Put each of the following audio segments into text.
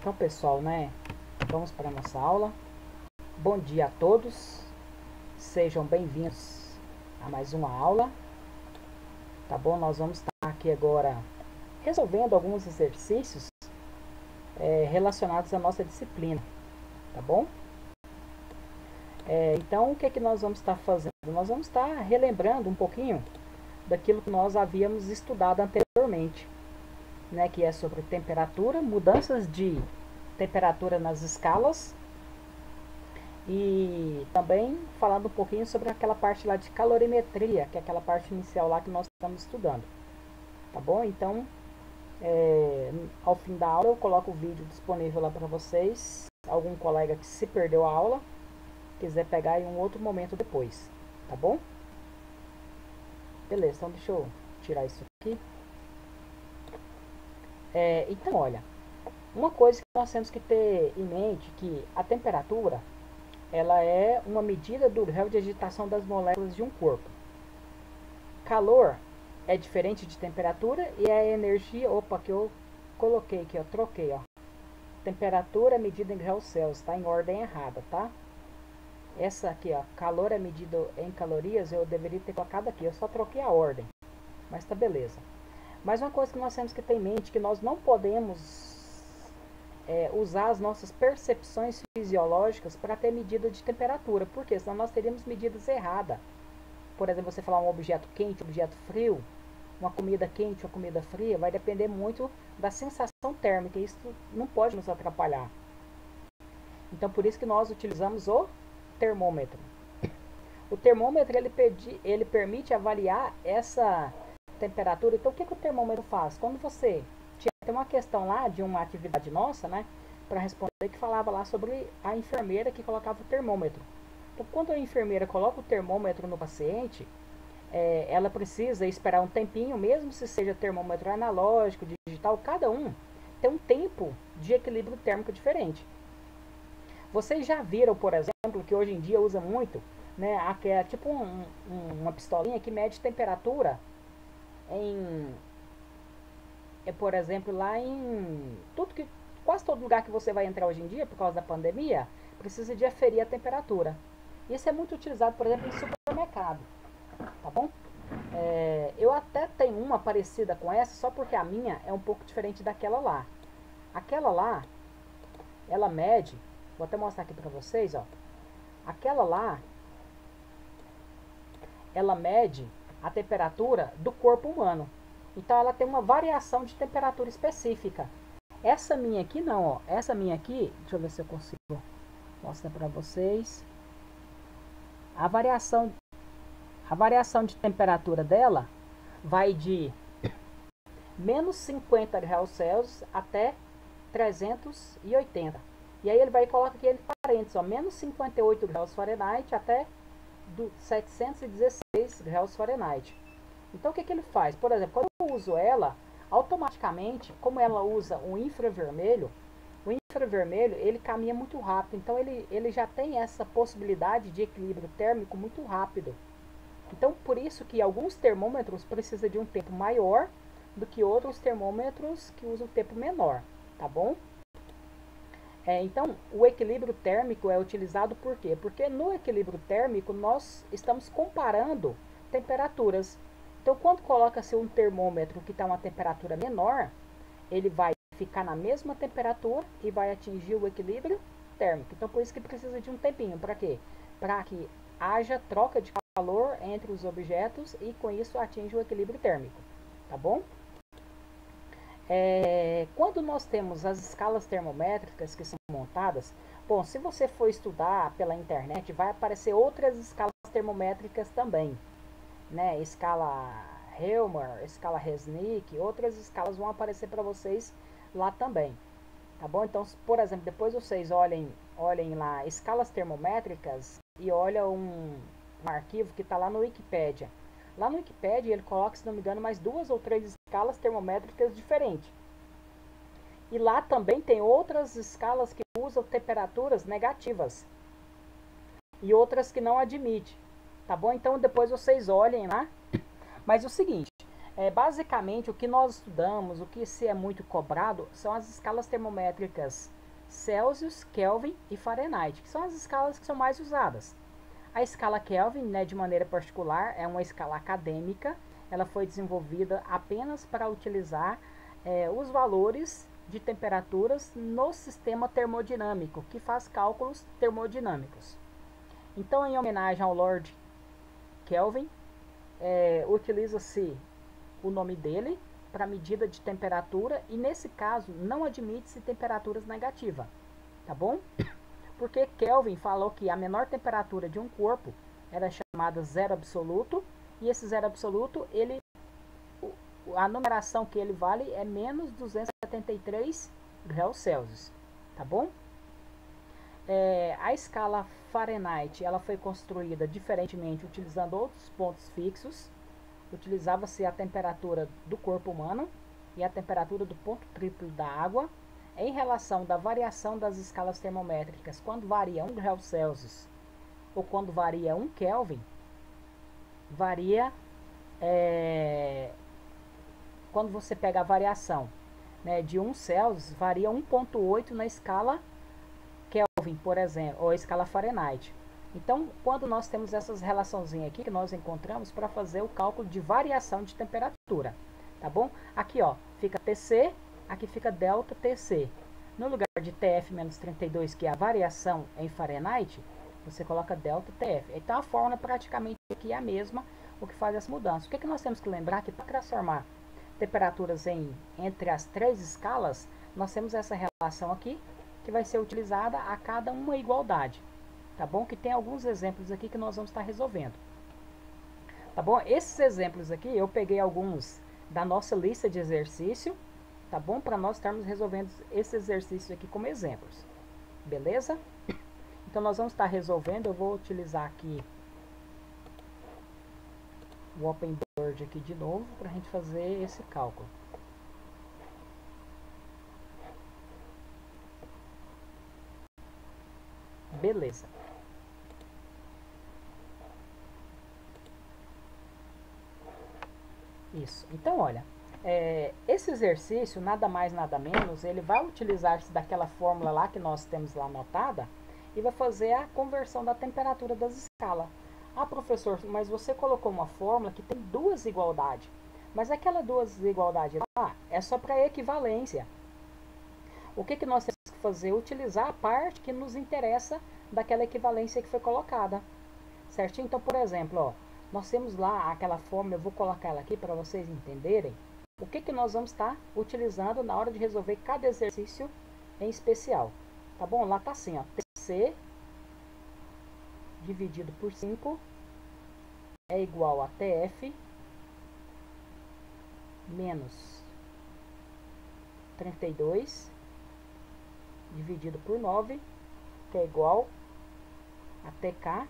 Então, pessoal, né? Vamos para a nossa aula. Bom dia a todos. Sejam bem-vindos a mais uma aula. Tá bom? Nós vamos estar aqui agora resolvendo alguns exercícios relacionados à nossa disciplina. Tá bom? Então, o que é que nós vamos estar fazendo? Nós vamos estar relembrando um pouquinho daquilo que nós havíamos estudado anteriormente, né? Que é sobre temperatura, mudanças de temperatura nas escalas e também falando um pouquinho sobre aquela parte lá de calorimetria, que é aquela parte inicial lá que nós estamos estudando. Tá bom? Então, ao fim da aula eu coloco o vídeo disponível lá para vocês. Algum colega que se perdeu a aula, quiser pegar em um outro momento depois. Tá bom? Beleza, então deixa eu tirar isso aqui. Então, olha, uma coisa que nós temos que ter em mente que a temperatura ela é uma medida do grau de agitação das moléculas de um corpo. Calor é diferente de temperatura e é a energia, que eu coloquei aqui, ó, troquei, ó. Temperatura é medida em graus Celsius, tá? Em ordem errada, tá? Essa aqui, ó, calor é medido em calorias, eu deveria ter colocado aqui, eu só troquei a ordem, mas tá beleza. Mas uma coisa que nós temos que ter em mente, que nós não podemos usar as nossas percepções fisiológicas para ter medida de temperatura, porque senão nós teríamos medidas erradas. Por exemplo, você falar um objeto quente, um objeto frio, uma comida quente, uma comida fria, vai depender muito da sensação térmica, e isso não pode nos atrapalhar. Então, por isso que nós utilizamos o termômetro. O termômetro ele permite avaliar essa temperatura. Então, o que o termômetro faz? Quando você tem uma questão lá de uma atividade nossa, né, para responder, que falava lá sobre a enfermeira que colocava o termômetro. Então, quando a enfermeira coloca o termômetro no paciente, ela precisa esperar um tempinho, mesmo se seja termômetro analógico, digital, cada um tem um tempo de equilíbrio térmico diferente. Vocês já viram, por exemplo, que hoje em dia usa muito, né, é tipo uma pistolinha que mede temperatura em, por exemplo, lá em quase todo lugar que você vai entrar hoje em dia, por causa da pandemia, precisa de aferir a temperatura. Isso é muito utilizado, por exemplo, em supermercado, tá bom? Eu até tenho uma parecida com essa, só porque a minha é um pouco diferente daquela lá. Aquela lá, ela mede, vou até mostrar aqui pra vocês, ó. Aquela lá, ela mede a temperatura do corpo humano. Então ela tem uma variação de temperatura específica. Essa minha aqui não, ó. Essa minha aqui, deixa eu ver se eu consigo mostrar pra vocês. A variação de temperatura dela vai de menos 50 graus Celsius até 380. E aí ele vai e coloca aqui entre parênteses, ó, menos 58 graus Fahrenheit até 716 graus Fahrenheit. Então o que ele faz? Por exemplo, quando eu uso ela, automaticamente, como ela usa o infravermelho ele caminha muito rápido. Então ele já tem essa possibilidade de equilíbrio térmico muito rápido. Então por isso que alguns termômetros precisam de um tempo maior do que outros termômetros que usam tempo menor, tá bom? Então, o equilíbrio térmico é utilizado por quê? Porque no equilíbrio térmico nós estamos comparando temperaturas. Então, quando coloca-se um termômetro que está uma temperatura menor, ele vai ficar na mesma temperatura e vai atingir o equilíbrio térmico. Então, por isso que precisa de um tempinho. Para quê? Para que haja troca de calor entre os objetos e com isso atinja o equilíbrio térmico. Tá bom? Quando nós temos as escalas termométricas que são montadas, bom, se você for estudar pela internet, vai aparecer outras escalas termométricas também, né? Escala Helmer, escala Resnick, outras escalas vão aparecer para vocês lá também, tá bom? Então, por exemplo, depois vocês olhem lá escalas termométricas e olham um arquivo que está lá no Wikipedia. Lá no Wikipedia ele coloca, se não me engano, mais 2 ou 3 escalas termométricas diferentes. E lá também tem outras escalas que usam temperaturas negativas e outras que não admite, tá bom? Então depois vocês olhem lá. Mas é o seguinte, Basicamente, o que nós estudamos, o que se é muito cobrado, são as escalas termométricas Celsius, Kelvin e Fahrenheit, que são as escalas que são mais usadas. A escala Kelvin, né, de maneira particular, é uma escala acadêmica. Ela foi desenvolvida apenas para utilizar os valores de temperaturas no sistema termodinâmico, que faz cálculos termodinâmicos. Então, em homenagem ao Lord Kelvin, utiliza-se o nome dele para medida de temperatura e nesse caso não admite-se temperaturas negativas, tá bom? Porque Kelvin falou que a menor temperatura de um corpo era chamada zero absoluto e esse zero absoluto, a numeração que ele vale é menos 273 graus Celsius, tá bom? A escala Fahrenheit ela foi construída diferentemente utilizando outros pontos fixos. Utilizava-se a temperatura do corpo humano e a temperatura do ponto triplo da água em relação da variação das escalas termométricas. Quando varia 1 grau Celsius ou quando varia 1 Kelvin, varia quando você pega a variação, né, de 1 Celsius, varia 1,8 na escala Kelvin, por exemplo, ou a escala Fahrenheit. Então, quando nós temos essas relaçãozinhas aqui que nós encontramos para fazer o cálculo de variação de temperatura, tá bom? Aqui, ó, fica TC, aqui fica delta TC. No lugar de TF menos 32, que é a variação em Fahrenheit, você coloca delta TF. Então, a fórmula praticamente aqui é a mesma, o que faz essa mudança. O que nós temos que lembrar? Que para transformar temperaturas entre as três escalas, nós temos essa relação aqui, que vai ser utilizada a cada uma igualdade. Tá bom? Que tem alguns exemplos aqui que nós vamos estar resolvendo. Tá bom? Esses exemplos aqui, eu peguei alguns da nossa lista de exercício, tá bom? Para nós estarmos resolvendo esses exercícios aqui como exemplos. Beleza? Então, nós vamos estar resolvendo, eu vou utilizar aqui o Open Board aqui de novo, para a gente fazer esse cálculo. Beleza. Isso. Então, olha, esse exercício, nada mais, nada menos, ele vai utilizar-se daquela fórmula lá que nós temos lá anotada e vai fazer a conversão da temperatura das escalas. Ah, professor, mas você colocou uma fórmula que tem duas igualdades. Mas aquela duas igualdades lá é só para equivalência. O que nós temos que fazer? Utilizar a parte que nos interessa daquela equivalência que foi colocada. Certinho? Então, por exemplo, ó, nós temos lá aquela fórmula, eu vou colocar ela aqui para vocês entenderem o que nós vamos estar utilizando na hora de resolver cada exercício em especial. Tá bom? Lá tá assim, ó, TC dividido por 5 é igual a TF menos 32 dividido por 9, que é igual a TK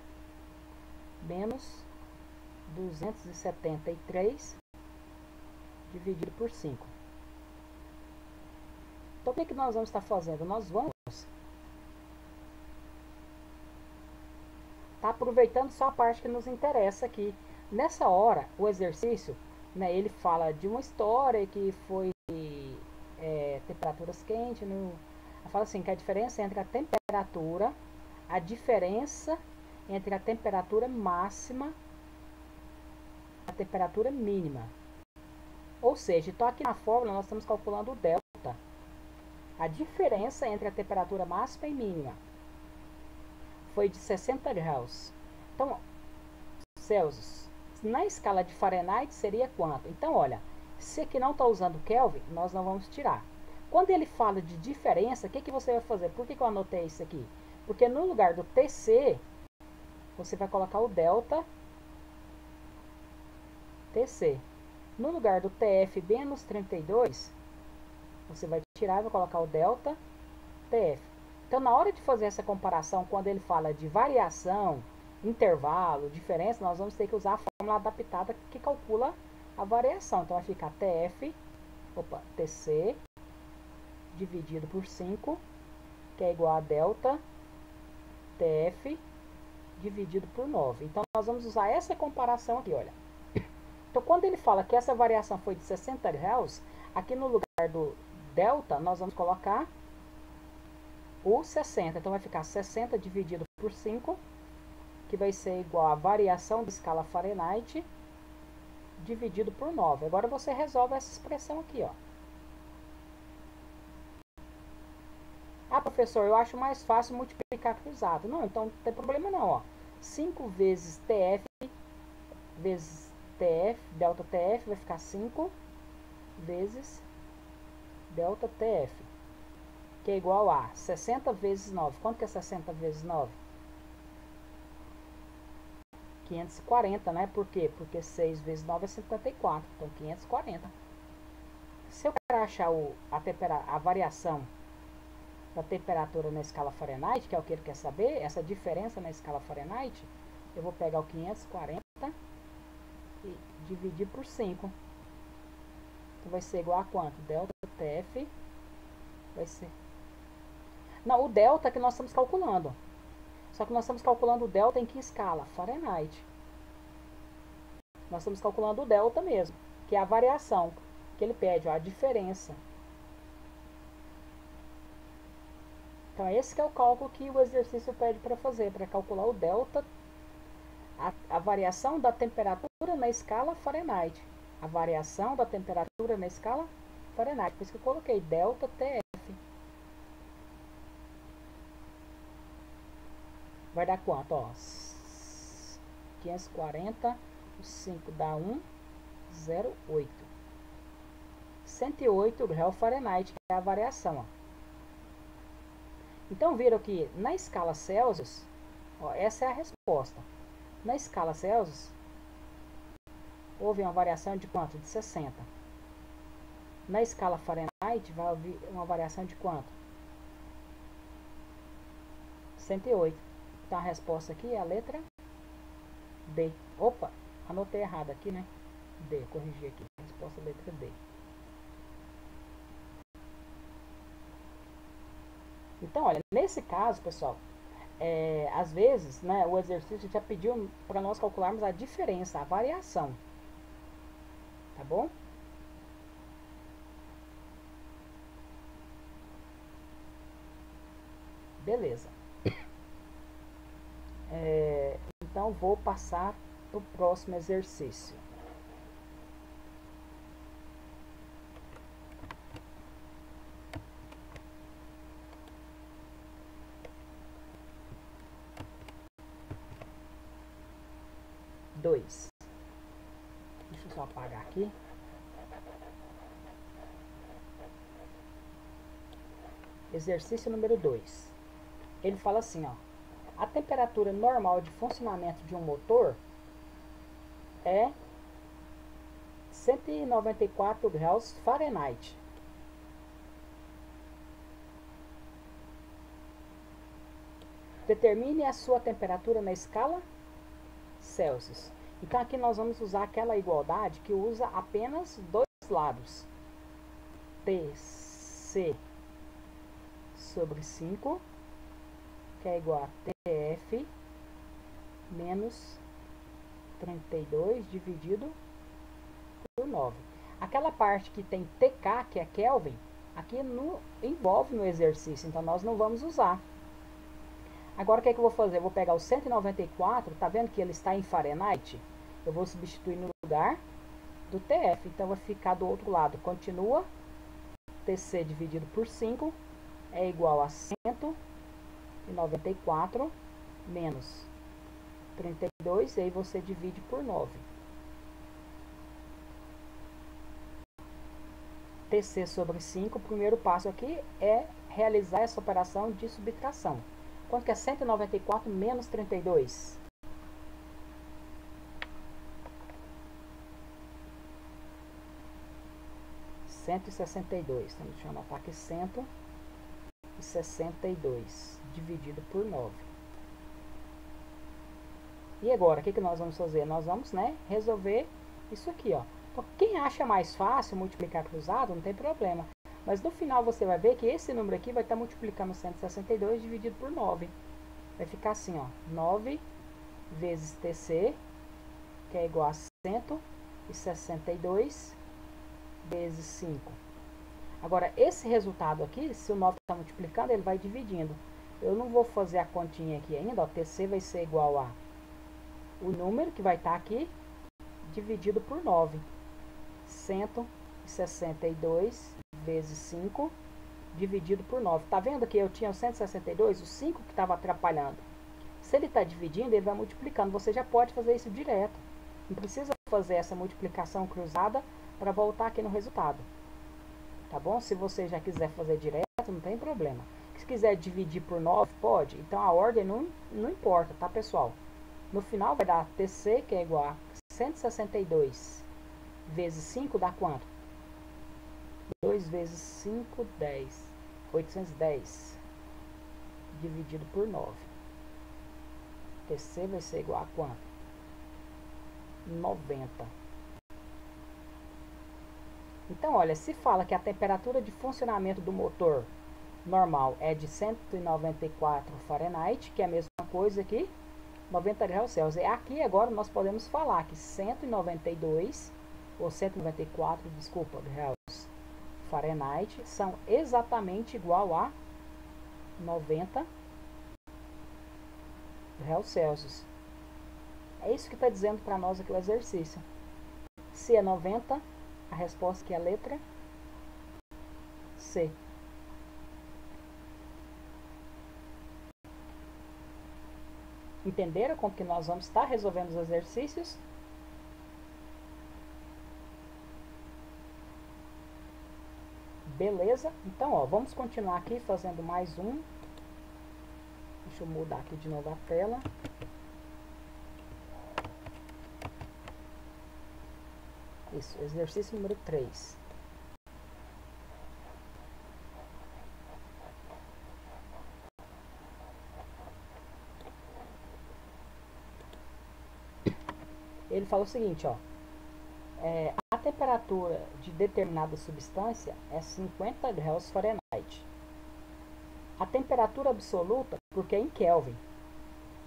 menos 273 dividido por 5. Então, o que nós vamos estar fazendo? Nós vamos estar aproveitando só a parte que nos interessa aqui. Nessa hora, o exercício, né, ele fala de uma história que foi temperaturas quentes. Fala assim, que a diferença entre a diferença entre a temperatura máxima e a temperatura mínima. Ou seja, então aqui na fórmula nós estamos calculando o delta. A diferença entre a temperatura máxima e mínima foi de 60 graus. Então, Celsius. Na escala de Fahrenheit seria quanto? Então, olha, se aqui não está usando Kelvin, nós não vamos tirar. Quando ele fala de diferença, o que você vai fazer? Por que eu anotei isso aqui? Porque no lugar do TC, você vai colocar o delta TC. No lugar do TF menos 32, você vai tirar e vai colocar o delta TF. Então, na hora de fazer essa comparação, quando ele fala de variação, intervalo, diferença, nós vamos ter que usar a fórmula adaptada que calcula a variação. Então, vai ficar TC dividido por 5, que é igual a delta TF dividido por 9. Então, nós vamos usar essa comparação aqui, olha. Então, quando ele fala que essa variação foi de 60 Hz, aqui no lugar do delta, nós vamos colocar o 60. Então, vai ficar 60 dividido por 5, que vai ser igual a variação da escala Fahrenheit dividido por 9. Agora você resolve essa expressão aqui, ó. Ah, professor, eu acho mais fácil multiplicar cruzado. Não, então não tem problema não, ó. 5 vezes TF vezes TF, delta TF, vai ficar 5 vezes delta TF, que é igual a 60 vezes 9. Quanto que é 60 vezes 9? 540, né? Por quê? Porque 6 vezes 9 é 54. Então, 540. Se eu quero achar a variação da temperatura na escala Fahrenheit, que é o que ele quer saber, essa diferença na escala Fahrenheit, eu vou pegar o 540 e dividir por 5. Então, vai ser igual a quanto? Delta TF vai ser... Não, o delta que nós estamos calculando. Só que nós estamos calculando o delta em que escala? Fahrenheit. Nós estamos calculando o delta mesmo, que é a variação que ele pede, ó, a diferença. Então, esse que é o cálculo que o exercício pede para fazer, para calcular o delta, a variação da temperatura na escala Fahrenheit. A variação da temperatura na escala Fahrenheit. Por isso que eu coloquei delta TF. Vai dar quanto? Ó, 540, 5 dá 1,08. 108 graus Fahrenheit, que é a variação, ó. Então, viram que na escala Celsius, ó, essa é a resposta. Na escala Celsius, houve uma variação de quanto? De 60. Na escala Fahrenheit, vai haver uma variação de quanto? 108. Então, a resposta aqui é a letra D. Opa, anotei errado aqui, né? D, corrigi aqui. A resposta é a letra D. Então, olha, nesse caso, pessoal, às vezes, né, o exercício já pediu para nós calcularmos a diferença, a variação. Tá bom? Beleza. Então, vou passar para o próximo exercício. Deixa eu só apagar aqui. Exercício número 2. Ele fala assim, ó. A temperatura normal de funcionamento de um motor é 194 graus Fahrenheit. Determine a sua temperatura na escala Celsius. Então aqui nós vamos usar aquela igualdade que usa apenas dois lados. TC sobre 5, que é igual a TF menos 32 dividido por 9. Aquela parte que tem TK, que é Kelvin, aqui envolve no exercício, então nós não vamos usar. Agora o que é que eu vou fazer? Eu vou pegar o 194, tá vendo que ele está em Fahrenheit? Eu vou substituir no lugar do TF, então vai ficar do outro lado. Continua, TC dividido por 5 é igual a 194 menos 32, e aí você divide por 9. TC sobre 5, o primeiro passo aqui é realizar essa operação de subtração. Quanto que é 194 menos 32? 162. Então, deixa eu anotar aqui 162 dividido por 9. E agora, o que nós vamos fazer? Nós vamos, né, resolver isso aqui, ó. Então, quem acha mais fácil multiplicar cruzado, não tem problema. Mas no final você vai ver que esse número aqui vai estar multiplicando 162 dividido por 9. Vai ficar assim, ó. 9 vezes TC, que é igual a 162 vezes 5. Agora, esse resultado aqui, se o 9 está multiplicando, ele vai dividindo. Eu não vou fazer a continha aqui ainda, ó, TC vai ser igual a o número que vai estar aqui, dividido por 9. 162 vezes 5, dividido por 9. Tá vendo que eu tinha o 162, o 5 que estava atrapalhando. Se ele está dividindo, ele vai multiplicando. Você já pode fazer isso direto. Não precisa fazer essa multiplicação cruzada para voltar aqui no resultado. Tá bom? Se você já quiser fazer direto, não tem problema. Se quiser dividir por 9, pode. Então a ordem não importa, tá, pessoal? No final vai dar TC, que é igual a 162 vezes 5 dá quanto? 2 vezes 5, 10. 810 dividido por 9. TC vai ser igual a quanto? 90. Então, olha, se fala que a temperatura de funcionamento do motor normal é de 194 Fahrenheit, que é a mesma coisa que 90 graus Celsius. E aqui agora nós podemos falar que 192 ou 194, desculpa, graus Fahrenheit são exatamente igual a 90 graus Celsius. É isso que está dizendo para nós aqui o exercício. Se é 90, a resposta aqui é a letra C. Entenderam como que nós vamos estar resolvendo os exercícios? Beleza? Então, ó, vamos continuar aqui fazendo mais um. Deixa eu mudar aqui de novo a tela. Isso, exercício número 3. Ele fala o seguinte, ó. A temperatura de determinada substância é 50 graus Fahrenheit. A temperatura absoluta, porque é em Kelvin.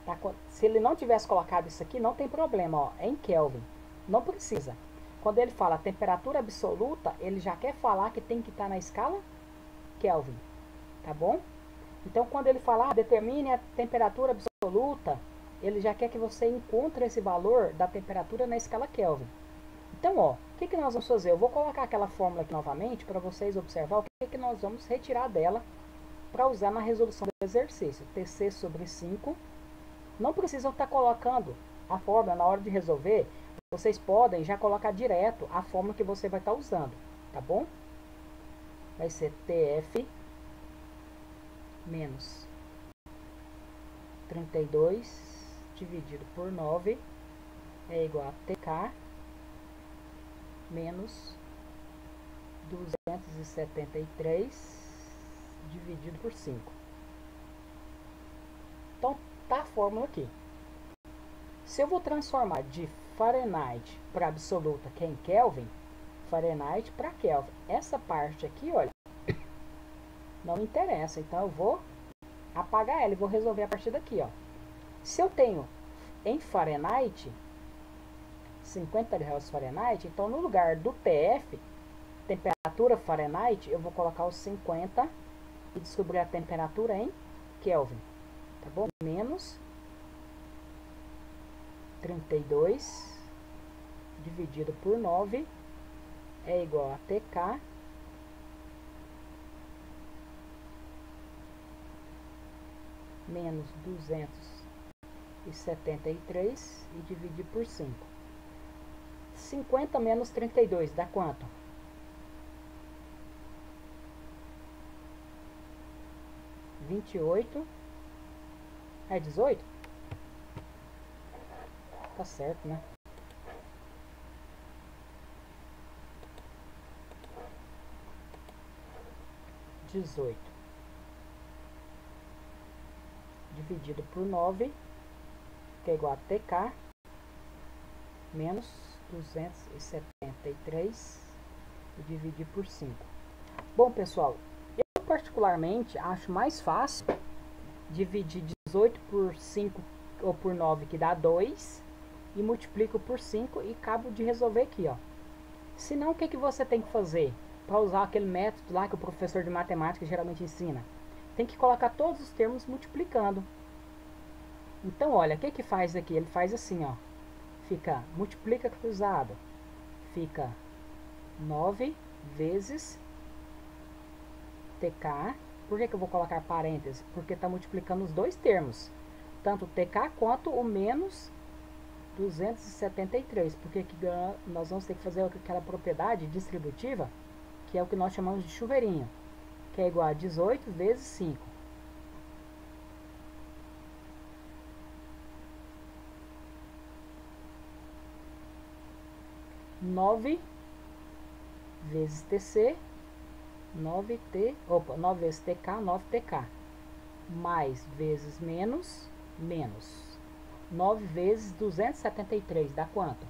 Tá? Se ele não tivesse colocado isso aqui, não tem problema, ó, é em Kelvin. Não precisa. Quando ele fala temperatura absoluta, ele já quer falar que tem que estar na escala Kelvin. Tá bom? Então, quando ele falar determine a temperatura absoluta, ele já quer que você encontre esse valor da temperatura na escala Kelvin. Então, ó, o que nós vamos fazer? Eu vou colocar aquela fórmula aqui novamente para vocês observar o que nós vamos retirar dela para usar na resolução do exercício. TC sobre 5. Não precisam estar colocando a fórmula na hora de resolver. Vocês podem já colocar direto a fórmula que você vai estar usando, tá bom? Vai ser TF menos 32 dividido por 9 é igual a TK menos 273 dividido por 5. Então, tá a fórmula aqui. Se eu vou transformar de Fahrenheit para absoluta, que é em Kelvin, Fahrenheit para Kelvin, essa parte aqui, olha, não me interessa. Então, eu vou apagar ela e vou resolver a partir daqui, ó. Se eu tenho em Fahrenheit 50 graus Fahrenheit, então no lugar do TF, temperatura Fahrenheit, eu vou colocar os 50 e descobrir a temperatura em Kelvin, tá bom? Menos 32 dividido por 9 é igual a TK menos 273 e dividir por 5. 50 menos 32 dá quanto? 28. É 18? Tá certo, né? Dividido por 9, que é igual a TK menos 273 e dividir por 5. Bom, pessoal, eu particularmente acho mais fácil dividir 18 por 5 ou por 9, que dá 2, e multiplico por 5 e acabo de resolver aqui, ó. Se não, o que você tem que fazer para usar aquele método lá que o professor de matemática geralmente ensina? Tem que colocar todos os termos multiplicando. Então, olha, o que faz aqui? Ele faz assim, ó. Fica, multiplica cruzado. Fica 9 vezes TK. Por que eu vou colocar parênteses? Porque está multiplicando os dois termos. Tanto o TK quanto o menos 273. Porque aqui nós vamos ter que fazer aquela propriedade distributiva, que é o que nós chamamos de chuveirinho, que é igual a 18 vezes 5. Nove vezes TC, 9 vezes TK, 9TK. Mais vezes menos, menos. 9 vezes 273, dá quanto?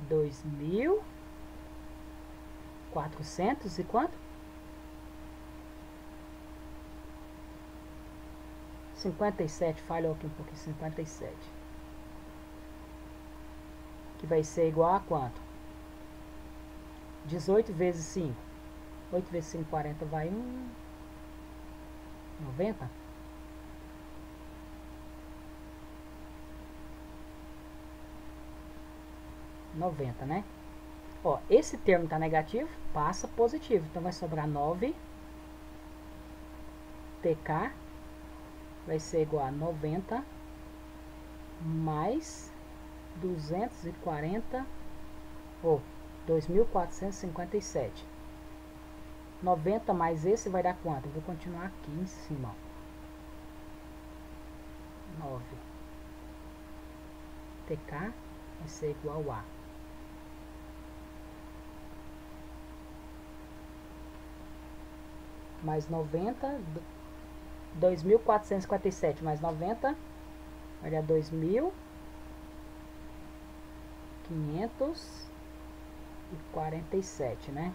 2.400 e quanto? 57, falhou aqui um pouquinho, 57. Que vai ser igual a quanto? 18 vezes 5. 8 vezes 5, 40, vai 90? Né? Ó, esse termo está negativo, passa positivo. Então vai sobrar 9 TK vai ser igual a 90 mais 240, ou 2.457. 90 mais esse vai dar quanto? Eu vou continuar aqui em cima. 9 TK vai ser igual a 2.457 mais 90 vai dar 2.547, né?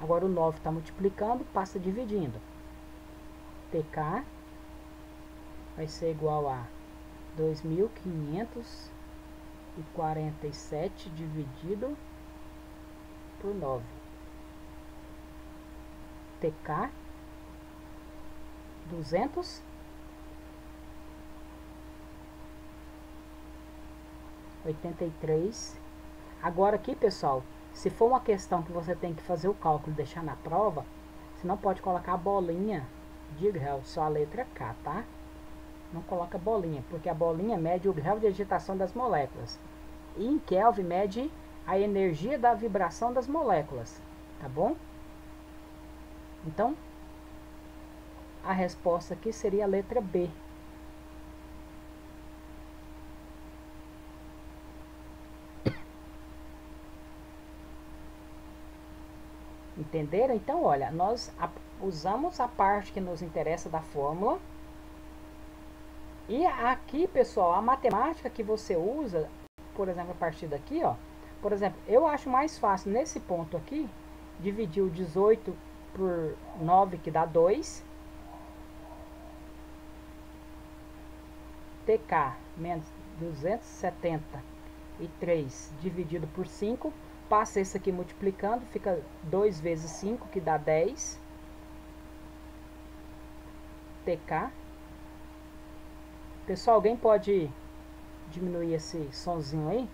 Agora o 9 está multiplicando, passa dividindo. TK vai ser igual a 2.547 dividido por 9. TK 283. Agora aqui, pessoal, se for uma questão que você tem que fazer o cálculo e deixar na prova, você não pode colocar a bolinha de grau, só a letra K, tá? Não coloca bolinha, porque a bolinha mede o grau de agitação das moléculas. E em Kelvin mede a energia da vibração das moléculas, tá bom? Então, a resposta aqui seria a letra B. Entenderam? Então, olha, nós usamos a parte que nos interessa da fórmula. E aqui, pessoal, a matemática que você usa, por exemplo, a partir daqui, ó. Por exemplo, eu acho mais fácil nesse ponto aqui, dividir o 18 por 9, que dá 2. TK menos 273 dividido por 5. Passa esse aqui multiplicando, fica 2 vezes 5, que dá 10. TK. Pessoal, alguém pode diminuir esse sonzinho aí?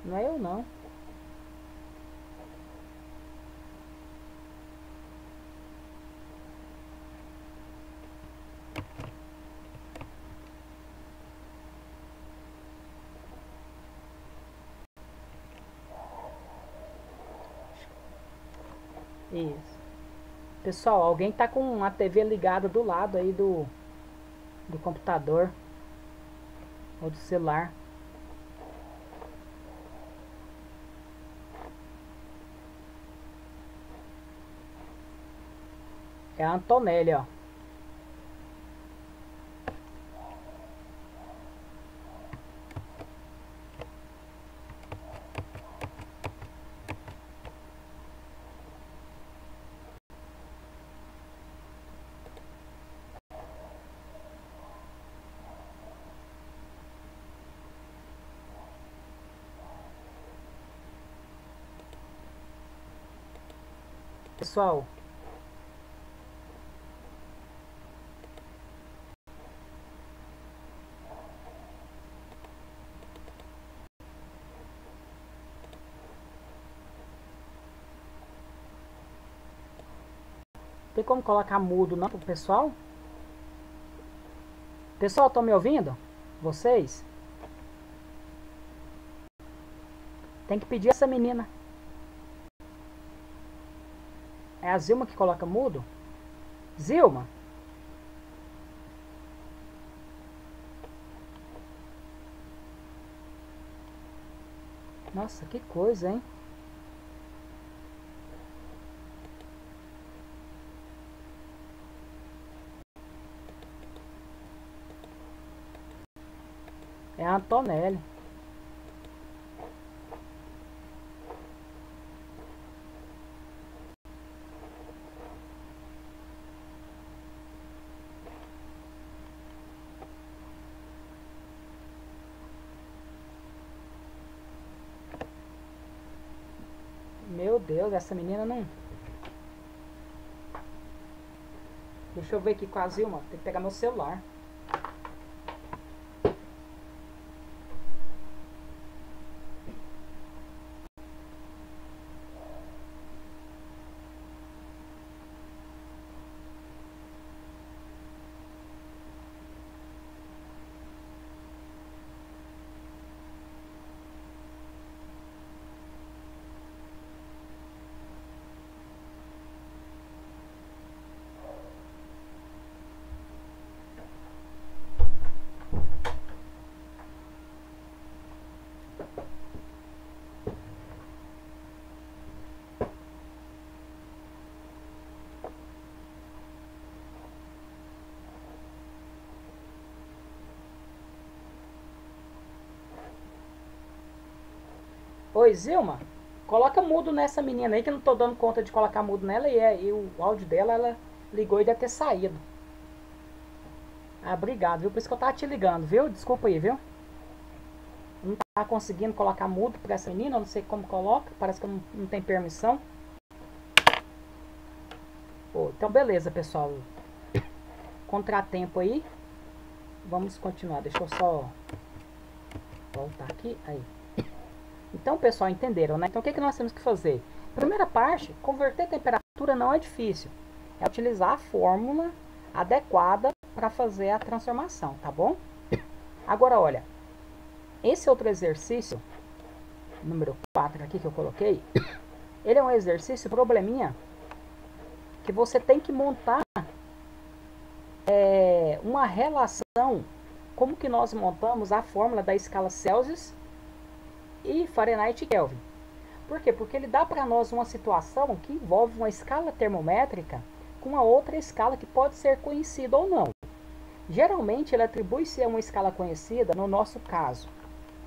Não é eu, não. Isso. Pessoal, alguém tá com a TV ligada do lado aí do computador ou do celular. É a Antonelli, ó. Pessoal, tem como colocar mudo não pro pessoal? Pessoal, estão me ouvindo? Vocês? Tem que pedir essa menina. É a Zilma que coloca mudo? Zilma? Nossa, que coisa, hein? É a Antonelli. Meu Deus, essa menina não... Deixa eu ver aqui com a Zilma. Tem que pegar meu celular. Oi, Zilma. Coloca mudo nessa menina aí que eu não tô dando conta de colocar mudo nela e o áudio dela, ela ligou e deve ter saído. Ah, obrigado, viu? Por isso que eu tava te ligando, viu? Desculpa aí, viu? Não tá conseguindo colocar mudo pra essa menina, eu não sei como coloca, parece que não tem permissão. Então beleza, pessoal. Contratempo aí. Vamos continuar, deixa eu só voltar aqui, aí. Então, pessoal, entenderam, né? Então, o que nós temos que fazer? Primeira parte, converter temperatura não é difícil. É utilizar a fórmula adequada para fazer a transformação, tá bom? Agora, olha, esse outro exercício, número 4 aqui que eu coloquei, ele é um exercício probleminha que você tem que montar uma relação, como que nós montamos a fórmula da escala Celsius e Fahrenheit e Kelvin. Por quê? Porque ele dá para nós uma situação que envolve uma escala termométrica com uma outra escala que pode ser conhecida ou não. Geralmente ele atribui-se a uma escala conhecida, no nosso caso.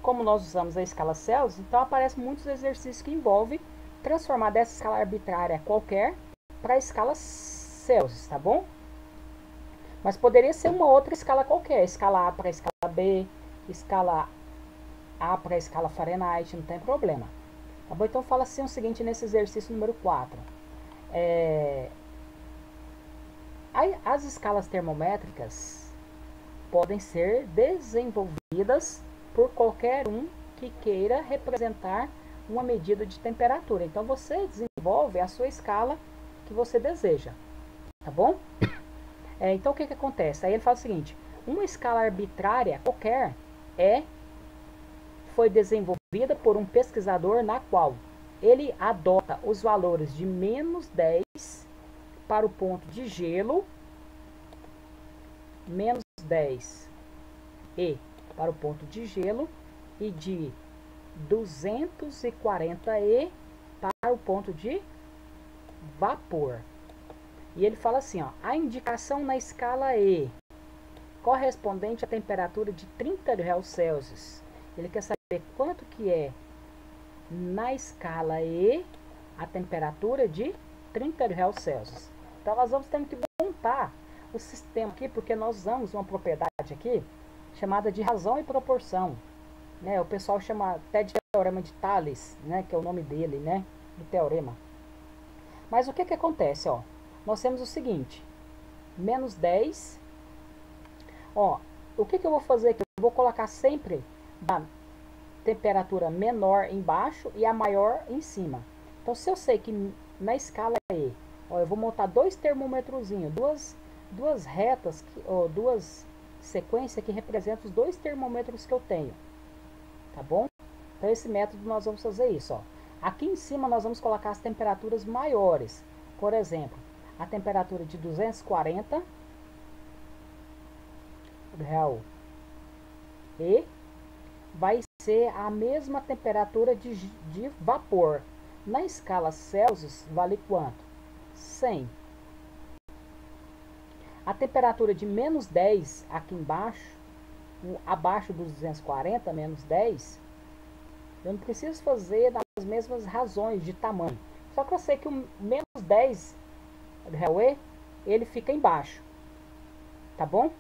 Como nós usamos a escala Celsius, então aparecem muitos exercícios que envolvem transformar dessa escala arbitrária qualquer para a escala Celsius, tá bom? Mas poderia ser uma outra escala qualquer, escala A para a escala B, escala A para a escala Fahrenheit, não tem problema. Tá bom? Então fala assim o seguinte nesse exercício número 4. As escalas termométricas podem ser desenvolvidas por qualquer um que queira representar uma medida de temperatura. Então você desenvolve a sua escala que você deseja, tá bom? Então o que acontece? Aí ele fala o seguinte: uma escala arbitrária qualquer foi desenvolvida por um pesquisador na qual ele adota os valores de menos 10 para o ponto de gelo, menos 10 e para o ponto de gelo e de 240 e para o ponto de vapor. E ele fala assim, ó, a indicação na escala E correspondente à temperatura de 30 graus Celsius. Ele quer saber quanto que é na escala E a temperatura de 30 graus Celsius. Então nós vamos ter que montar o sistema aqui, porque nós usamos uma propriedade aqui chamada de razão e proporção, né? O pessoal chama até de teorema de Thales, né? Que é o nome dele, né? Do teorema. Mas o que que acontece, ó? Nós temos o seguinte, menos 10, ó, o que que eu vou fazer aqui? Eu vou colocar sempre a temperatura menor embaixo e a maior em cima. Então, se eu sei que na escala E, ó, eu vou montar dois termômetrozinhos, duas retas, ou duas sequências que representam os dois termômetros que eu tenho, tá bom? Então, esse método nós vamos fazer isso, ó. Aqui em cima nós vamos colocar as temperaturas maiores. Por exemplo, a temperatura de 240 real e vai ser a mesma temperatura de vapor. Na escala Celsius, vale quanto? 100. A temperatura de menos 10 aqui embaixo, abaixo dos 240, menos 10, eu não preciso fazer das mesmas razões de tamanho. Só que eu sei que o menos 10 Reuê, ele fica embaixo. Tá bom?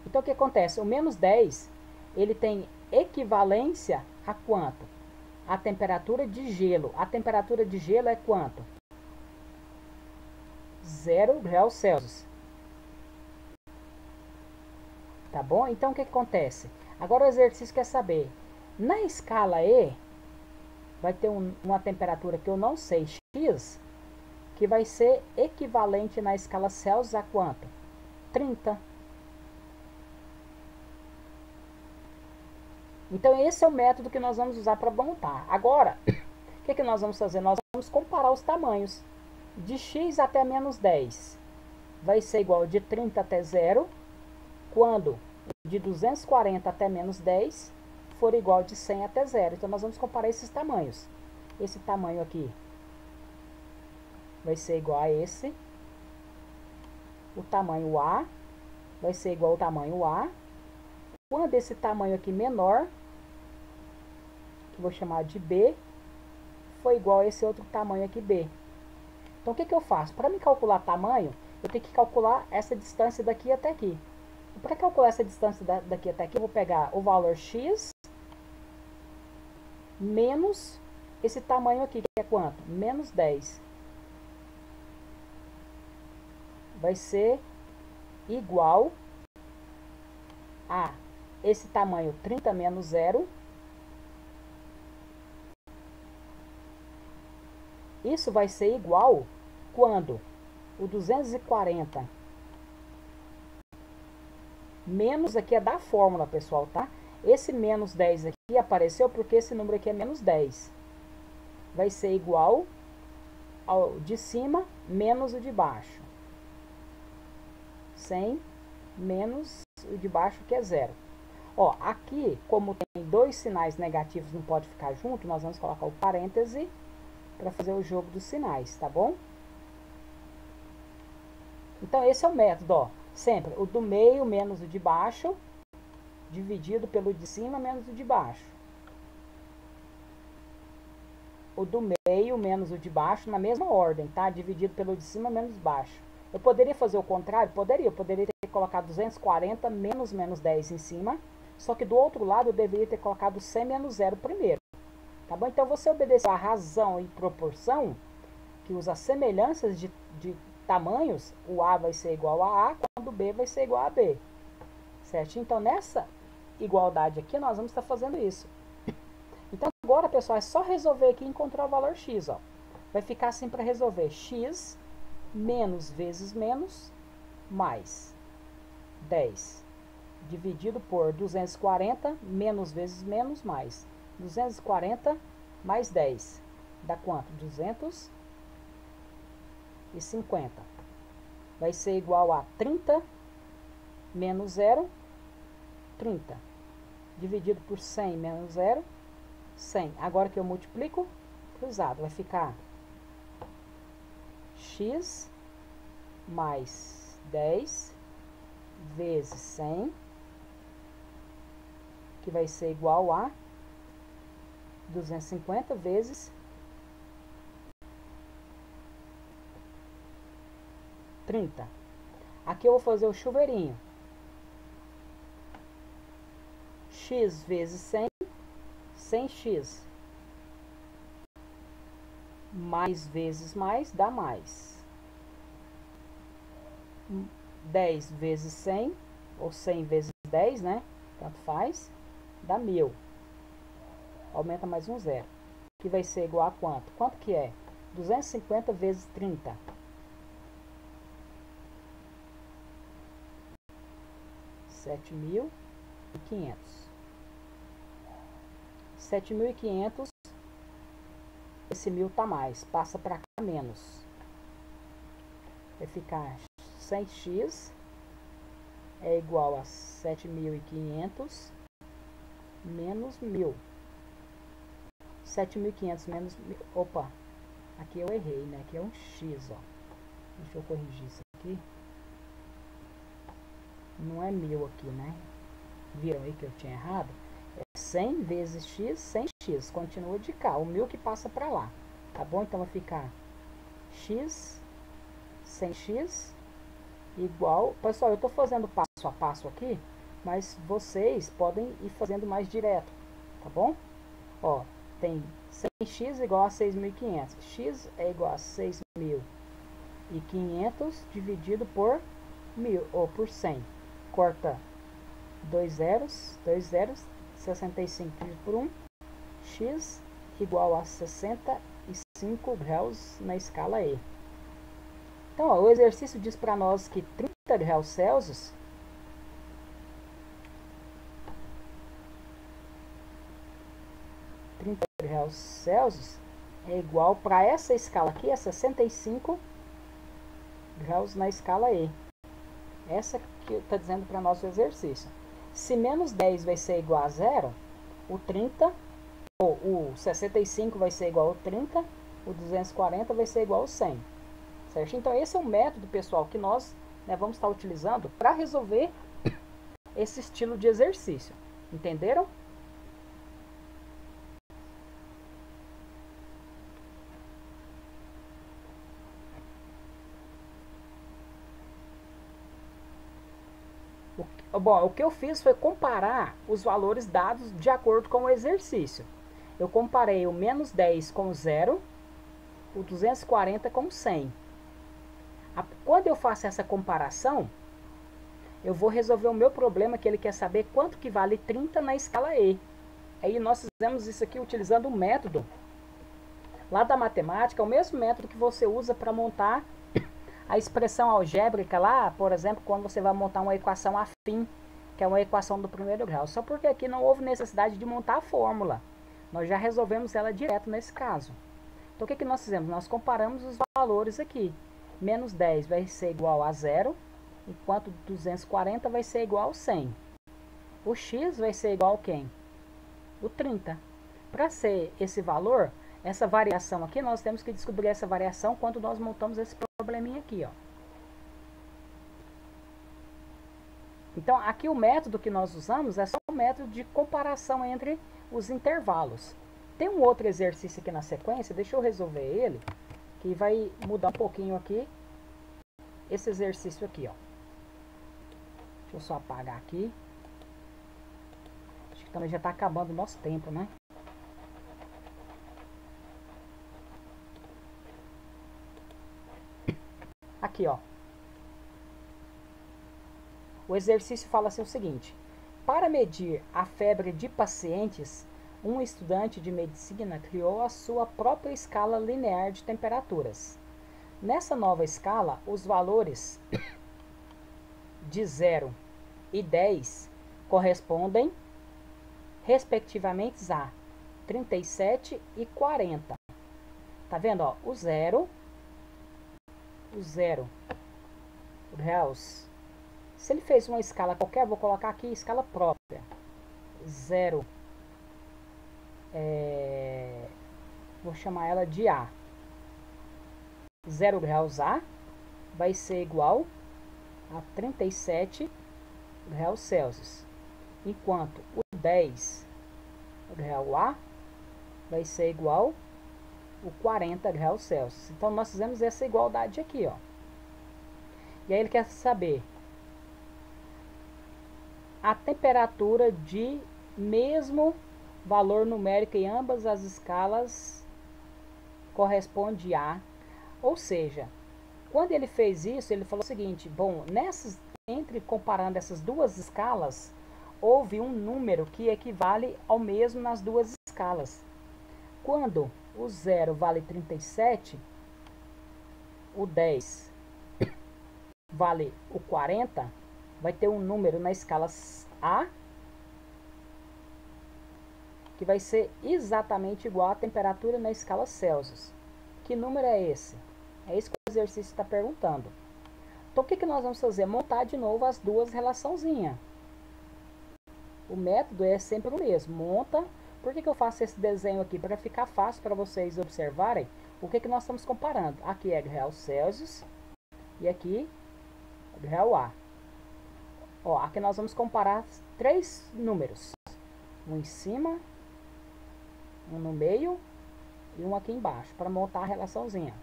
Então o que acontece? O menos 10, ele tem equivalência a quanto? A temperatura de gelo. A temperatura de gelo é quanto? 0 graus Celsius. Tá bom? Então o que acontece? Agora o exercício quer saber. Na escala E, vai ter uma temperatura que eu não sei, X, que vai ser equivalente na escala Celsius a quanto? 30. Então esse é o método que nós vamos usar para montar. Agora, o que nós vamos fazer? Nós vamos comparar os tamanhos. De x até menos 10 vai ser igual de 30 até 0, quando de 240 até menos 10 for igual de 100 até 0. Então nós vamos comparar esses tamanhos. Esse tamanho aqui vai ser igual a esse. O tamanho A vai ser igual ao tamanho A. Quando esse tamanho aqui menor, que vou chamar de B, foi igual a esse outro tamanho aqui B. Então, o que eu faço? Para me calcular tamanho, eu tenho que calcular essa distância daqui até aqui. Para calcular essa distância daqui até aqui, eu vou pegar o valor x menos esse tamanho aqui, que é quanto? Menos 10. Vai ser igual a esse tamanho 30 menos 0. Isso vai ser igual quando o 240 menos aqui é da fórmula, pessoal, tá? Esse menos 10 aqui apareceu porque esse número aqui é menos 10. Vai ser igual ao de cima menos o de baixo. 100 menos o de baixo, que é 0. Ó, aqui, como tem dois sinais negativos, não pode ficar junto, nós vamos colocar o parêntese para fazer o jogo dos sinais, tá bom? Então, esse é o método, ó. Sempre o do meio menos o de baixo, dividido pelo de cima menos o de baixo. O do meio menos o de baixo, na mesma ordem, tá? Dividido pelo de cima menos baixo. Eu poderia fazer o contrário? Poderia. Eu poderia ter colocado 240 menos menos 10 em cima. Só que do outro lado eu deveria ter colocado 100 menos 0 primeiro. Tá bom? Então você obedeceu a razão e proporção, que usa semelhanças de tamanhos. O A vai ser igual a A, quando o B vai ser igual a B. Certo? Então nessa igualdade aqui nós vamos estar fazendo isso. Então agora, pessoal, é só resolver aqui e encontrar o valor x, ó. Vai ficar assim para resolver: x menos vezes menos mais 10 dividido por 240 menos vezes menos mais 240 mais 10 dá quanto? 250. Vai ser igual a 30 menos 0, 30 dividido por 100 menos 0, 100. Agora que eu multiplico, cruzado, vai ficar x mais 10 vezes 100, que vai ser igual a 250 vezes 30. Aqui eu vou fazer o chuveirinho. X vezes 100, 100x mais vezes mais dá mais. 10 vezes 100, ou 100 vezes 10, né? Tanto faz, dá 1000. Aumenta mais um zero. Que vai ser igual a quanto? Quanto que é? 250 vezes 30. 7.500. 7.500. Esse 1000 tá mais. Passa para cá menos. Vai ficar 100x é igual a 7.500 menos 1000. 7.500 menos 1000. Opa, aqui eu errei, né? Aqui é um x, ó. Deixa eu corrigir isso aqui. Não é 1000 aqui, né? Viram aí que eu tinha errado? É 100 vezes x, 100x. Continua de cá. O 1000 que passa para lá. Tá bom? Então vai ficar x, 100x igual... Pessoal, eu estou fazendo passo a passo aqui, mas vocês podem ir fazendo mais direto, tá bom? Ó, tem 100x igual a 6.500. X é igual a 6.500 dividido por 1000, ou por 100. Corta 2 zeros, 65 dividido por 1. X igual a 65 graus na escala E. Então, ó, o exercício diz para nós que 30 graus Celsius é igual para essa escala aqui, é 65 graus na escala E. Essa que está dizendo para nós o exercício. Se menos 10 vai ser igual a zero, o 30, ou o 65 vai ser igual ao 30, o 240 vai ser igual ao 100. Certo? Então, esse é o método, pessoal, que nós, né, vamos estar utilizando para resolver esse estilo de exercício. Entenderam? Bom, o que eu fiz foi comparar os valores dados de acordo com o exercício. Eu comparei o menos 10 com 0, o 240 com 100. Quando eu faço essa comparação, eu vou resolver o meu problema, que ele quer saber quanto que vale 30 na escala E. Aí nós fizemos isso aqui utilizando um método lá da matemática, o mesmo método que você usa para montar a expressão algébrica lá, por exemplo, quando você vai montar uma equação afim, que é uma equação do primeiro grau. Só porque aqui não houve necessidade de montar a fórmula. Nós já resolvemos ela direto nesse caso. Então, o que nós fizemos? Nós comparamos os valores aqui. Menos 10 vai ser igual a 0, enquanto 240 vai ser igual a 100. O x vai ser igual a quem? O 30. Para ser esse valor, essa variação aqui, nós temos que descobrir essa variação quando nós montamos esse probleminha aqui, ó. Então, aqui o método que nós usamos é só o método de comparação entre os intervalos. Tem um outro exercício aqui na sequência, deixa eu resolver ele, que vai mudar um pouquinho aqui esse exercício aqui, ó. Deixa eu só apagar aqui. Acho que também já está acabando o nosso tempo, né? Aqui, ó. O exercício fala assim o seguinte: para medir a febre de pacientes, um estudante de medicina criou a sua própria escala linear de temperaturas. Nessa nova escala, os valores de 0 e 10 correspondem, respectivamente, a 37 e 40. Tá vendo, ó? O zero graus. Se ele fez uma escala qualquer, vou colocar aqui escala própria. 0, vou chamar ela de A. 0 graus A vai ser igual a 37 graus Celsius. Enquanto o 10 grau A vai ser igual a 40 graus Celsius. Então, nós fizemos essa igualdade aqui, ó. E aí ele quer saber a temperatura de mesmo valor numérico em ambas as escalas corresponde a... Ou seja, quando ele fez isso, ele falou o seguinte, bom, entre comparando essas duas escalas, houve um número que equivale ao mesmo nas duas escalas. Quando o 0 vale 37, o 10 vale o 40, vai ter um número na escala A que vai ser exatamente igual à temperatura na escala Celsius. Que número é esse? É isso que o exercício está perguntando. Então, o que nós vamos fazer? Montar de novo as duas relaçãozinhas. O método é sempre o mesmo. Monta. Por que eu faço esse desenho aqui? Para ficar fácil para vocês observarem o que nós estamos comparando. Aqui é real Celsius e aqui é real A. Ó, aqui nós vamos comparar 3 números. Um em cima, um no meio e um aqui embaixo, para montar a relaçãozinha.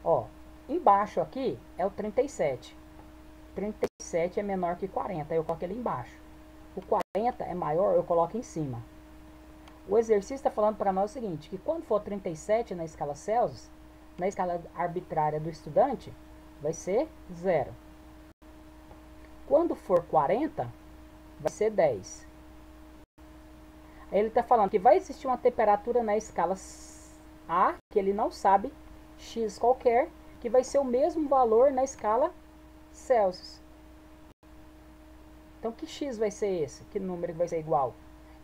Ó, embaixo aqui é o 37. 37 é menor que 40, eu coloco ele embaixo. O 40 é maior, eu coloco em cima. O exercício está falando para nós o seguinte, que quando for 37 na escala Celsius, na escala arbitrária do estudante, vai ser 0. Quando for 40, vai ser 10. Aí ele está falando que vai existir uma temperatura na escala A, que ele não sabe, X qualquer, que vai ser o mesmo valor na escala Celsius. Então, que X vai ser esse? Que número vai ser igual?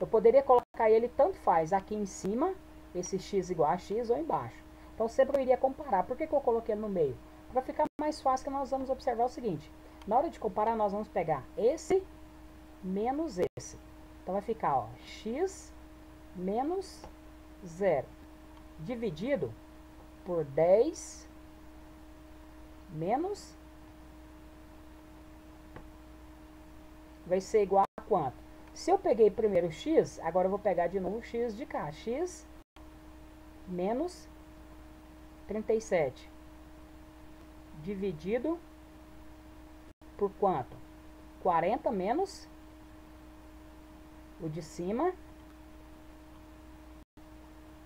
Eu poderia colocar ele, tanto faz, aqui em cima, esse X igual a X, ou embaixo. Então, sempre eu iria comparar. Por que eu coloquei no meio? Para ficar mais fácil, que nós vamos observar o seguinte. Na hora de comparar, nós vamos pegar esse menos esse. Então, vai ficar, ó, X menos 0, dividido por 10 menos... vai ser igual a quanto? Se eu peguei primeiro x, agora eu vou pegar de novo x de cá. X menos 37. Dividido por quanto? 40 menos o de cima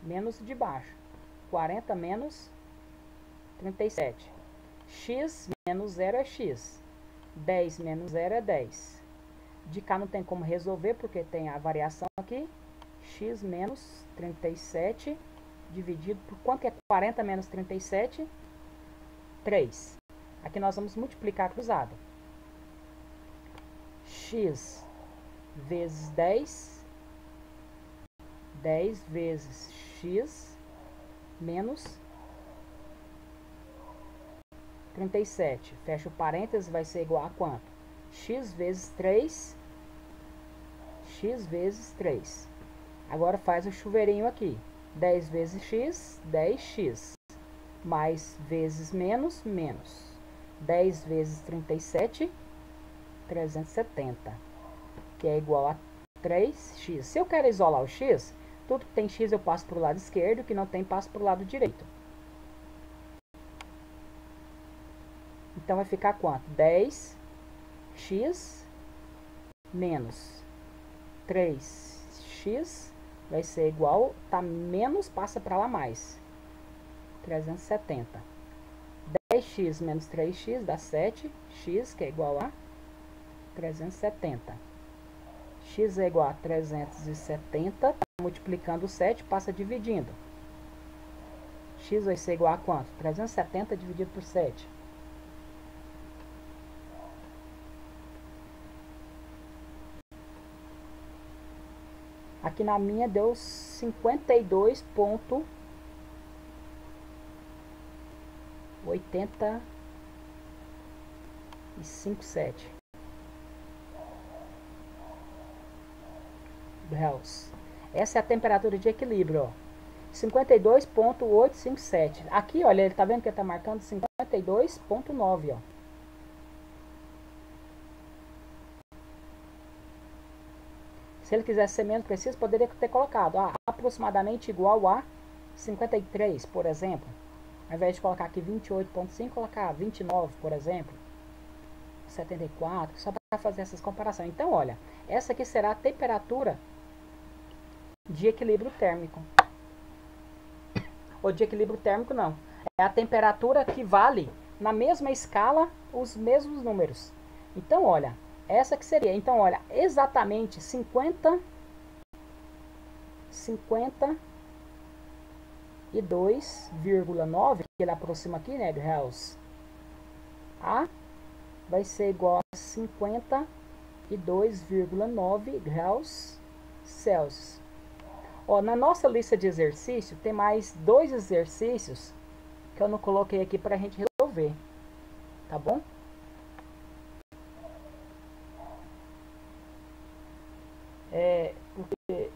menos o de baixo. 40 menos 37. X menos 0 é x. 10 menos 0 é 10. De cá não tem como resolver, porque tem a variação aqui. X menos 37 dividido por quanto que é 40 menos 37? 3. Aqui nós vamos multiplicar cruzado. X vezes 10. 10 vezes x menos 37. Fecha o parênteses, vai ser igual a quanto? X vezes 3. X vezes 3. Agora faz o chuveirinho aqui. 10 vezes x, 10x. Mais vezes menos, menos. 10 vezes 37, 370. Que é igual a 3x. Se eu quero isolar o x, tudo que tem x eu passo para o lado esquerdo, o que não tem passo para o lado direito. Então vai ficar quanto? 10x menos 3x vai ser igual, tá menos, passa para lá mais. 370. 10x menos 3x dá 7x, que é igual a 370. X é igual a 370, tá multiplicando 7, passa dividindo. X vai ser igual a quanto? 370 dividido por 7. Aqui na minha deu 52,857 graus. Essa é a temperatura de equilíbrio, ó. 52,857. Aqui, olha, ele tá vendo que ele tá marcando 52,9, ó. Se ele quisesse ser menos preciso, poderia ter colocado aproximadamente igual a 53, por exemplo. Ao invés de colocar aqui 28,5, colocar 29, por exemplo. 74, só para fazer essas comparações. Então, olha, essa aqui será a temperatura de equilíbrio térmico. ou de equilíbrio térmico, não. É a temperatura que vale na mesma escala os mesmos números. Então, olha, essa que seria. Então, olha, exatamente 52,9, que ele aproxima aqui, né, graus A, vai ser igual a 52,9 graus Celsius. Ó, na nossa lista de exercício, tem mais 2 exercícios que eu não coloquei aqui para a gente resolver, tá bom? Porque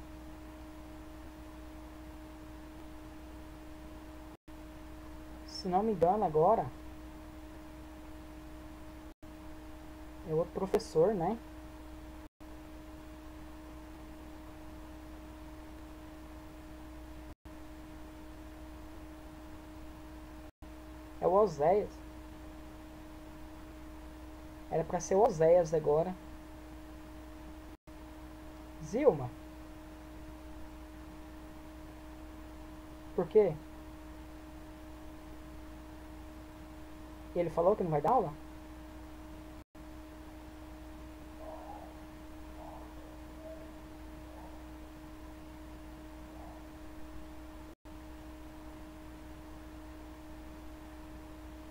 se não me engano agora é outro professor, né? É o Oséias. Era para ser o Oséias agora. Zilma. Por quê? Ele falou que não vai dar aula?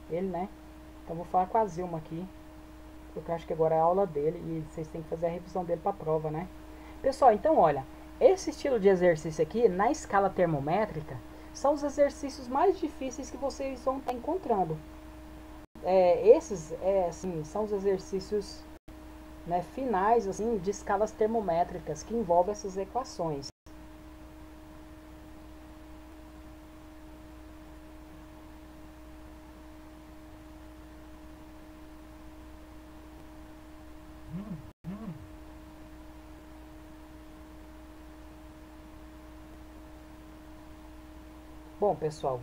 Ele, né? Então vou falar com a Zilma aqui. Porque eu acho que agora é a aula dele e vocês têm que fazer a revisão dele para a prova, né? Pessoal, então olha, esse estilo de exercício aqui, na escala termométrica, são os exercícios mais difíceis que vocês vão estar encontrando. Esses, assim, são os exercícios, né, finais, assim, de escalas termométricas que envolvem essas equações. Bom, pessoal,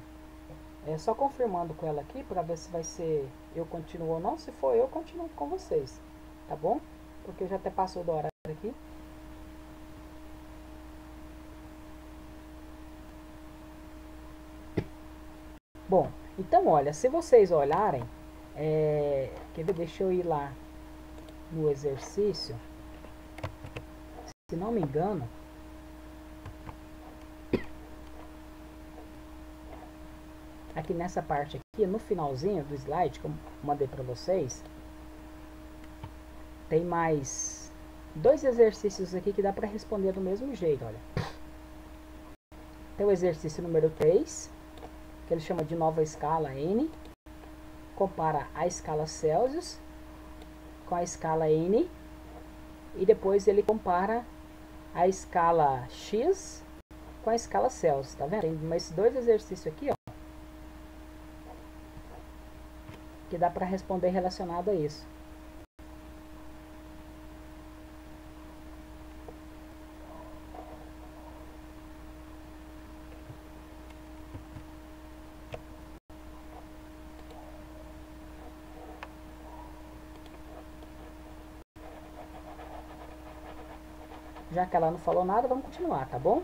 é só confirmando com ela aqui para ver se vai ser eu continuo ou não. Se for eu, continuo com vocês, tá bom? Porque já até passou do horário aqui. Bom, então olha, se vocês olharem, quer ver, deixa eu ir lá no exercício. Se não me engano, aqui nessa parte aqui, no finalzinho do slide que eu mandei para vocês, tem mais 2 exercícios aqui que dá para responder do mesmo jeito, olha. Tem o exercício número 3, que ele chama de nova escala N, compara a escala Celsius com a escala N, e depois ele compara a escala X com a escala Celsius, tá vendo? Tem mais 2 exercícios aqui, ó, que dá para responder relacionado a isso. Já que ela não falou nada, vamos continuar, tá bom?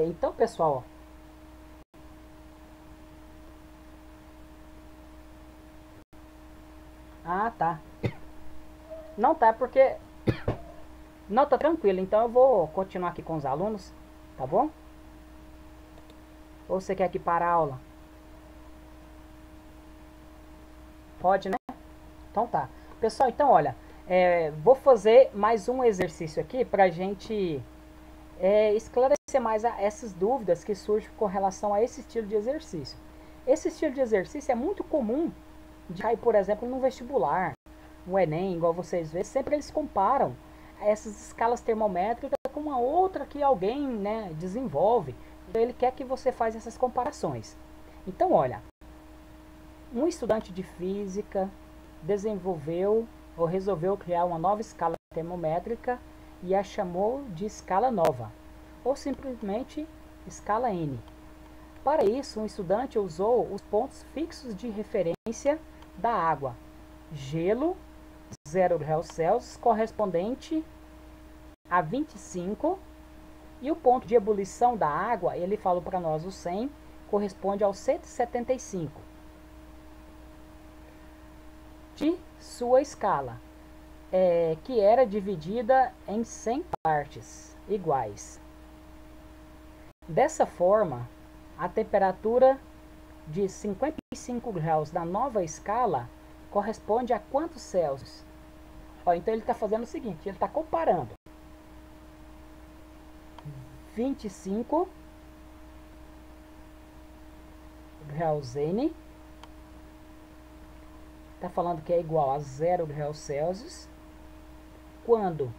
Então, pessoal, ah, tá. Não tá, porque não tá tranquilo. Então eu vou continuar aqui com os alunos, tá bom? Ou você quer que parar a aula? Pode, né? Então tá. Pessoal, então olha, vou fazer mais um exercício aqui pra gente esclarecer mais essas dúvidas que surgem com relação a esse estilo de exercício. Esse estilo de exercício é muito comum de cair, por exemplo, no vestibular, no Enem, igual vocês vê, sempre eles comparam essas escalas termométricas com uma outra que alguém, né, desenvolve. Então ele quer que você faça essas comparações. Então, olha, um estudante de física desenvolveu ou resolveu criar uma nova escala termométrica e a chamou de escala nova, ou simplesmente escala N. Para isso, um estudante usou os pontos fixos de referência da água, gelo, 0 graus Celsius, correspondente a 25 E o ponto de ebulição da água, ele falou para nós, o 100 corresponde ao 175 de sua escala, que era dividida em 100 partes iguais. Dessa forma, a temperatura de 55 graus da nova escala corresponde a quantos Celsius? Ó, então ele está fazendo o seguinte, ele está comparando 25 graus N, está falando que é igual a 0 graus Celsius, quando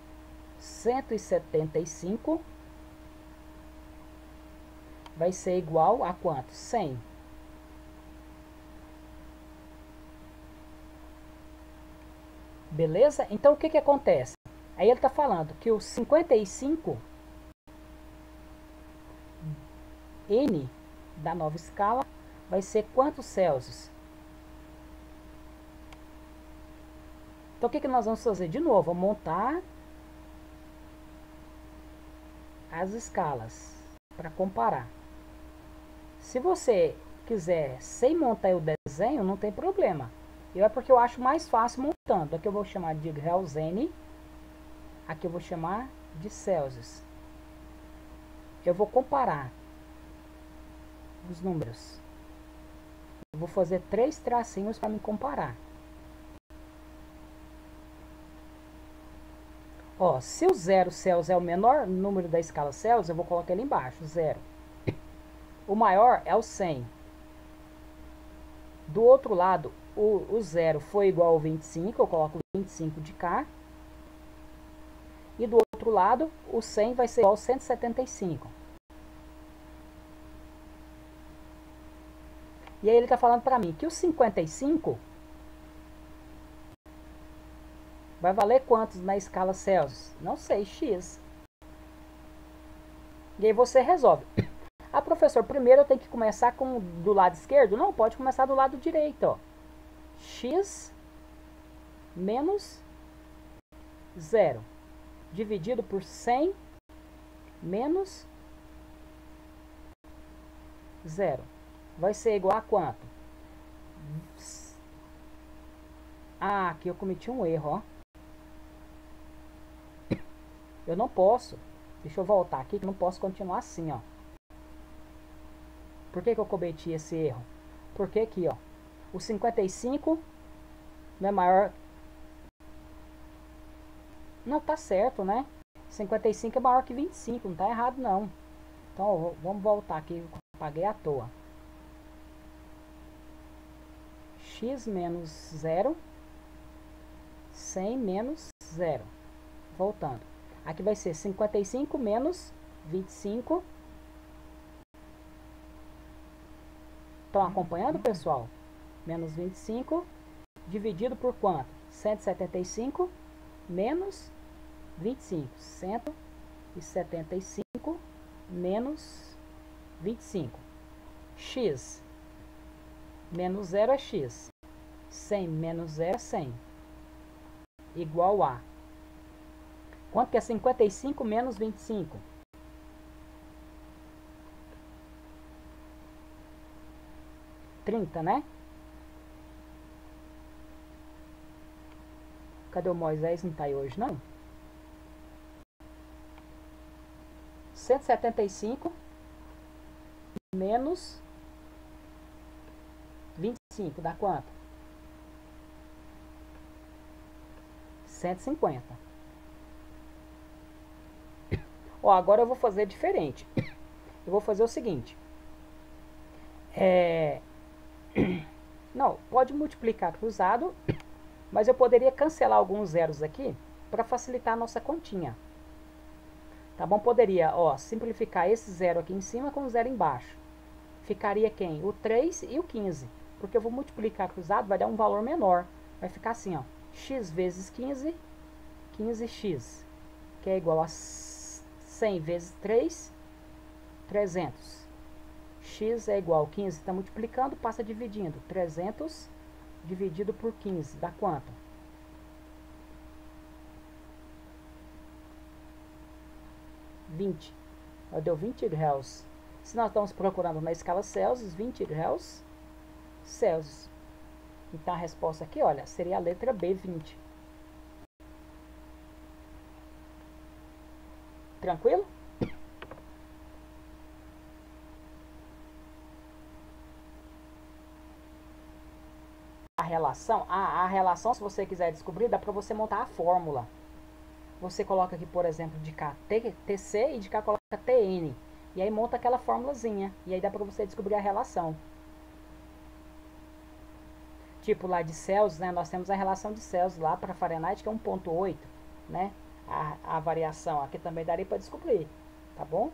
175 vai ser igual a quanto? 100. Beleza? Então o que acontece? Aí ele está falando que o 55 N da nova escala vai ser quantos Celsius? Então o que nós vamos fazer? De novo, vamos montar as escalas para comparar. Se você quiser sem montar o desenho, não tem problema. É porque eu acho mais fácil montando. Aqui eu vou chamar de graus N. Aqui eu vou chamar de Celsius. Eu vou comparar os números. Eu vou fazer 3 tracinhos para me comparar. Ó, se o 0 Celsius é o menor número da escala Celsius, eu vou colocar ele embaixo, 0. O maior é o 100. Do outro lado, o 0 foi igual ao 25, eu coloco 25 de cá. E do outro lado, o 100 vai ser igual ao 175. E aí ele está falando para mim que o 55 vai valer quantos na escala Celsius? Não sei, X. E aí você resolve. Ah, professor, primeiro eu tenho que começar do lado esquerdo? Não, pode começar do lado direito, ó. X menos 0 dividido por 100 menos 0 vai ser igual a quanto? Ah, aqui eu cometi um erro, ó. Eu não posso. Deixa eu voltar aqui, que eu não posso continuar assim, ó. Por que eu cometi esse erro? Porque aqui, ó, o 55 não é maior... Não, tá certo, né? 55 é maior que 25, não tá errado, não. Então, ó, vamos voltar aqui, eu paguei à toa. X menos 0, 100 menos 0. Voltando. Aqui vai ser 55 menos 25. Estão acompanhando, pessoal? Menos 25 dividido por quanto? 175 menos 25. 175 menos 25. X menos 0 é x. 100 menos 0 é 100. Igual a... Quanto que é 55 menos 25? 30, né? Cadê o Moisés? Não tá aí hoje, não? 175 menos 25 dá quanto? 150. Ó, agora eu vou fazer diferente. Eu vou fazer o seguinte. Não, pode multiplicar cruzado, mas eu poderia cancelar alguns zeros aqui para facilitar a nossa continha. Tá bom? Poderia, ó, simplificar esse zero aqui em cima com o zero embaixo. Ficaria quem? O 3 e o 15. Porque eu vou multiplicar cruzado, vai dar um valor menor. Vai ficar assim, ó. X vezes 15, 15x. Que é igual a 100 vezes 3, 300. X é igual a 15, está multiplicando, passa dividindo. 300 dividido por 15, dá quanto? 20. Deu 20 graus. Se nós estamos procurando na escala Celsius, 20 graus Celsius. Então a resposta aqui, olha, seria a letra B, 20. Tranquilo? A relação, se você quiser descobrir, dá para você montar a fórmula. Você coloca aqui, por exemplo, de cá TC e de cá coloca TN. E aí monta aquela fórmulazinha. E aí dá para você descobrir a relação. Tipo lá de Celsius, né? Nós temos a relação de Celsius lá para Fahrenheit, que é 1,8, né? A variação aqui também daria para descobrir, tá bom?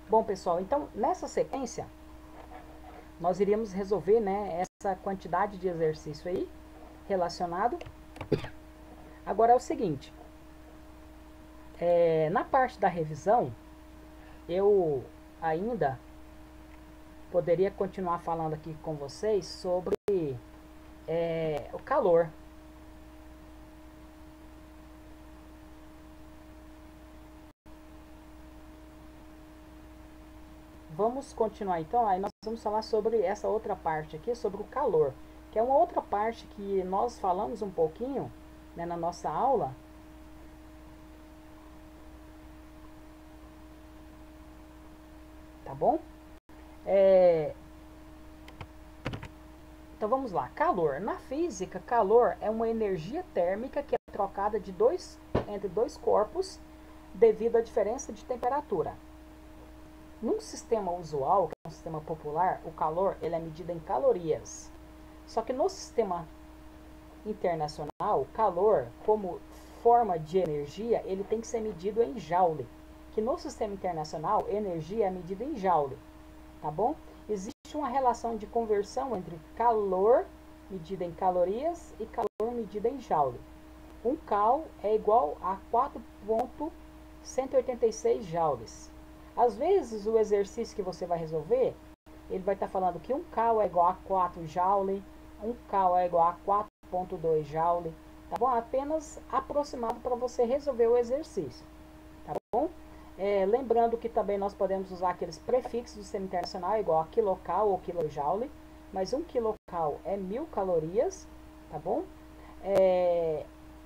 Bom, pessoal, então nessa sequência nós iríamos resolver, né, essa quantidade de exercício aí relacionado. Agora é o seguinte, na parte da revisão, eu ainda poderia continuar falando aqui com vocês sobre o calor. Vamos continuar então, aí nós vamos falar sobre essa outra parte aqui, sobre o calor, que é uma outra parte que nós falamos um pouquinho, né, na nossa aula. Tá bom? Então vamos lá, calor. Na física, calor é uma energia térmica que é trocada entre dois corpos devido à diferença de temperatura. Num sistema usual, que é um sistema popular, o calor ele é medido em calorias. Só que no sistema internacional, o calor, como forma de energia, ele tem que ser medido em joule. Que no sistema internacional, energia é medida em joule. Tá bom? Existe uma relação de conversão entre calor medido em calorias e calor medido em joule. Um cal é igual a 4,186 joules. Às vezes o exercício que você vai resolver, ele vai estar falando que um cal é igual a 4 joule, um cal é igual a 4,2 joule, tá bom? Apenas aproximado para você resolver o exercício, tá bom? Lembrando que também nós podemos usar aqueles prefixos do sistema internacional, igual a quilocal ou kilojoule, mas um quilocal é 1000 calorias, tá bom?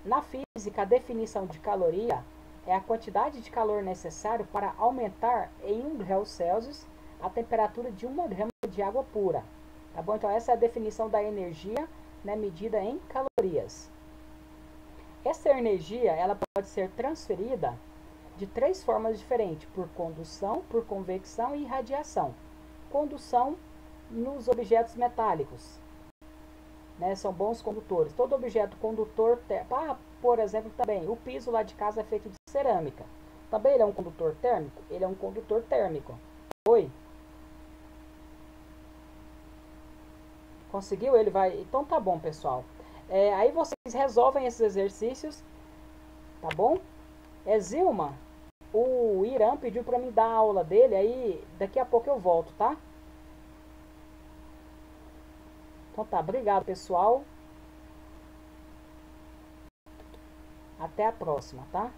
Na física, a definição de caloria é a quantidade de calor necessário para aumentar em 1 grau Celsius a temperatura de 1 grama de água pura, tá bom? Então essa é a definição da energia, né, medida em calorias. Essa energia ela pode ser transferida de 3 formas diferentes, por condução, por convecção e radiação. Condução nos objetos metálicos, né, são bons condutores. Todo objeto condutor, por exemplo, também, o piso lá de casa é feito de cerâmica. Também ele é um condutor térmico? Ele é um condutor térmico. Oi? Conseguiu? Ele vai... Então tá bom, pessoal. Aí vocês resolvem esses exercícios, tá bom? Zilma, o Irã pediu para mim dar a aula dele, aí daqui a pouco eu volto, tá? Então tá, obrigado, pessoal. Até a próxima, tá?